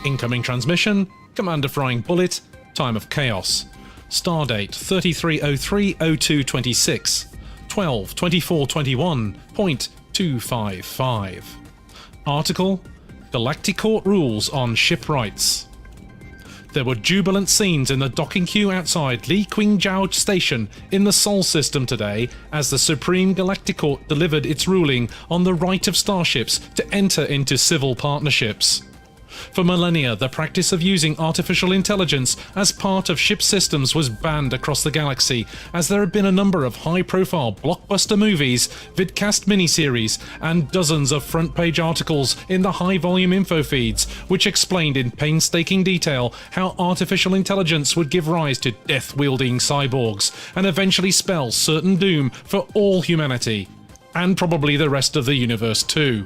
Incoming transmission, Commander FryingBullet, time of chaos. Stardate 3303-0226, 12/24/21.255. Article: Galacti-court rules on ship rights. There were jubilant scenes in the docking queue outside Li Qingjiao Station in the Sol system today as the Supreme Galactic-court delivered its ruling on the right of starships to enter into civil partnerships. For millennia, the practice of using artificial intelligence as part of ship systems was banned across the galaxy, as there had been a number of high-profile blockbuster movies, vidcast miniseries, and dozens of front-page articles in the high-volume info feeds, which explained in painstaking detail how artificial intelligence would give rise to death-wielding cyborgs, and eventually spell certain doom for all humanity, and probably the rest of the universe too.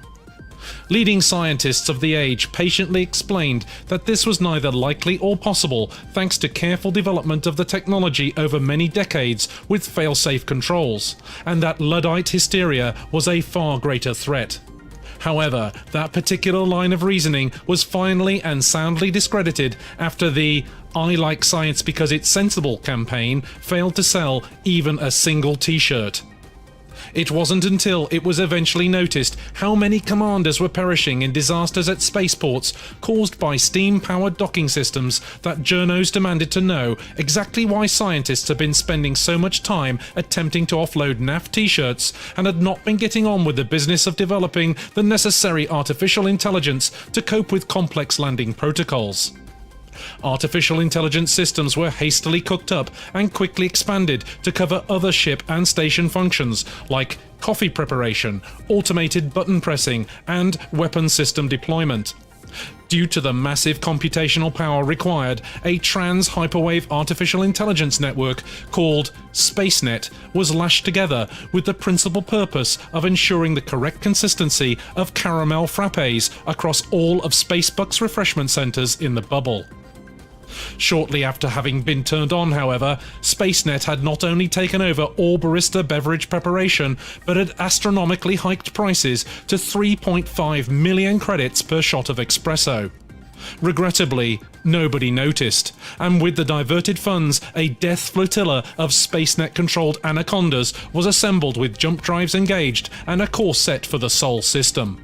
Leading scientists of the age patiently explained that this was neither likely or possible thanks to careful development of the technology over many decades with fail-safe controls, and that Luddite hysteria was a far greater threat. However, that particular line of reasoning was finally and soundly discredited after the "I like science because it's sensible" campaign failed to sell even a single t-shirt. It wasn't until it was eventually noticed how many commanders were perishing in disasters at spaceports caused by steam-powered docking systems that journos demanded to know exactly why scientists had been spending so much time attempting to offload NAF t-shirts and had not been getting on with the business of developing the necessary artificial intelligence to cope with complex landing protocols. Artificial intelligence systems were hastily cooked up and quickly expanded to cover other ship and station functions like coffee preparation, automated button pressing, and weapon system deployment. Due to the massive computational power required, a trans-hyperwave artificial intelligence network called SpaceNet was lashed together with the principal purpose of ensuring the correct consistency of caramel frappes across all of Spacebuck's refreshment centers in the bubble. Shortly after having been turned on, however, SpaceNet had not only taken over all barista beverage preparation, but had astronomically hiked prices to 3.5 million credits per shot of espresso. Regrettably, nobody noticed, and with the diverted funds, a death flotilla of SpaceNet-controlled anacondas was assembled with jump drives engaged and a course set for the Sol system.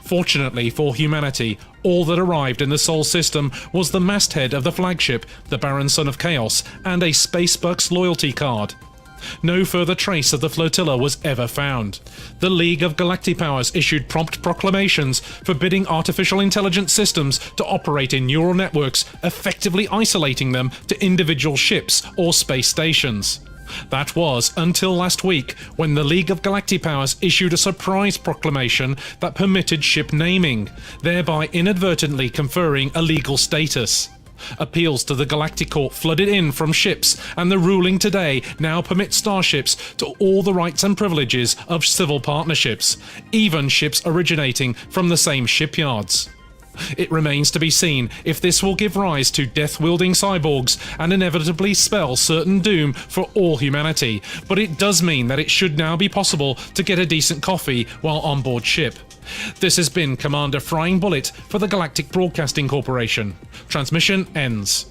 Fortunately for humanity, all that arrived in the Sol system was the masthead of the flagship, the Barren Son of Chaos, and a Spacebucks loyalty card. No further trace of the flotilla was ever found. The League of Galactic Powers issued prompt proclamations forbidding artificial intelligence systems to operate in neural networks, effectively isolating them to individual ships or space stations. That was until last week, when the League of Galactic Powers issued a surprise proclamation that permitted ship naming, thereby inadvertently conferring a legal status. Appeals to the Galactic-court flooded in from ships, and the ruling today now permits starships to all the rights and privileges of civil partnerships, even ships originating from the same shipyards. It remains to be seen if this will give rise to death-wielding cyborgs and inevitably spell certain doom for all humanity, but it does mean that it should now be possible to get a decent coffee while on board ship. This has been Commander FryingBullet for the Galactic Broadcasting Corporation. Transmission ends.